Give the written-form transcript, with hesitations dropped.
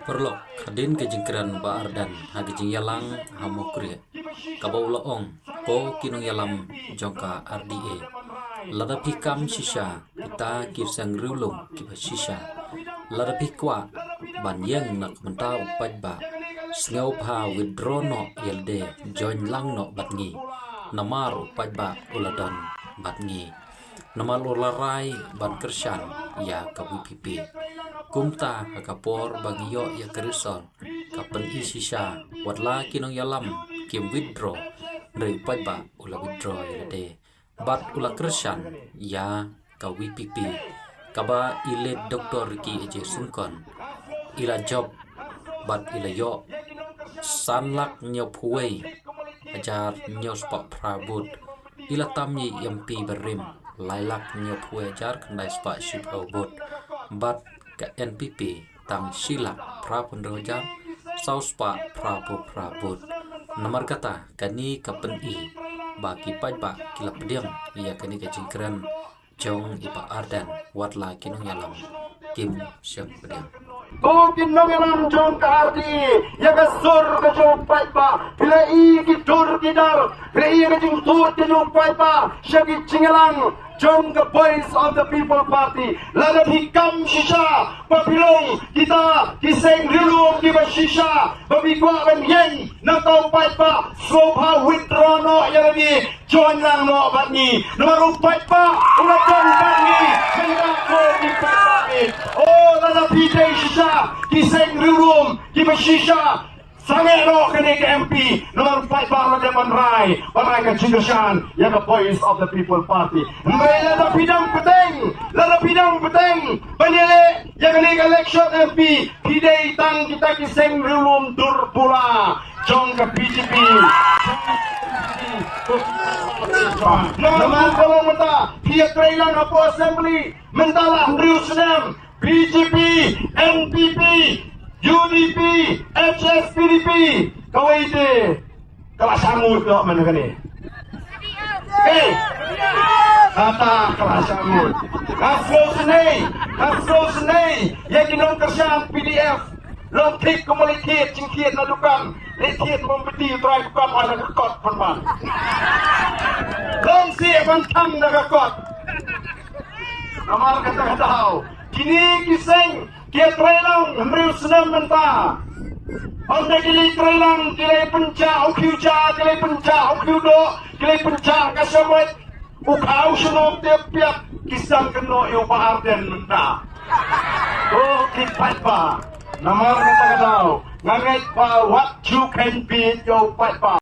Perlok kadin kejingkeran ba ardan hagijing yalang hamokre kabaula ong po kinong yalam jongka RDA lada pikam shisha kita kirsang rulung kiba shisha lada pikwa banyang nak menta upaj ba sngaw pa withdraw no yelde join lang no batngi namar upaj ba uladan batngi namal ularai ban kershan ya kabu pipi kumta kapor bagiyo ya kerisol kapen isisha watla kinong yalam kim withdraw dari upaj ba ula withdraw yelde bat ula kershan ya kawi pipi kaba ile doktor ki eje sungkon ila job bat ila yo sanlak nyopuei ajar nyospak prabut ila tamyi yampi berim lailak nyopuei ajar kendai spak shipobot bat ke NPP tang silak prapendrojar sauspa prabut nomor kata kani kapen i bagi pajba kila pediam ia kani kejingkeran jong ipa ardan watla kinong yalam kim siang pediam Tukin nong yalam jong kardi ya gasur ke jong pajba bila i kitur kidar bila i kejing tut ke jong pajba syagi cingelang jong the voice of the people party lada hikam shisha papilong kita kiseng rilung di shisha babigwa ben yen na tau pajba sopa withdraw no ya lagi join lang no batni nomor pajba ulat jong batni kaya ko di pajba oh lada PJ shisha kiseng rilung di shisha Sangero kini ke MP nomor 5 bang Dewan Rai Parai ke Cindoshan yang the voice of the people party lada bidang peteng penilai yang kini ke election MP pidai tang kita kiseng rilum dur pula jong ke PGP nomor kalau menta pihak trailang apa assembly mentalah Riu Senam PGP NPP UDP, HS, PDP, kawai ite, kelas sangut kau mana kini? Kata kelas sangut. Kaslo senai, yang kinong kerjaan PDF, long klik komunitas cingkiat nadukan, letiat membeti try bukan ada kekot perban. Long si bantam nakakot. Namar kata tahu, kini kiseng. Kia trailang Riu Senam menta Onda kili trailang Kili penca ukiuja Kili penca ukiudo Kili penca kasawet Ukau senong tiap-tiap Kisang keno iu paharden menta Oh kipat pa Namar kata-katau Ngangit pa what you can be Yo pat pa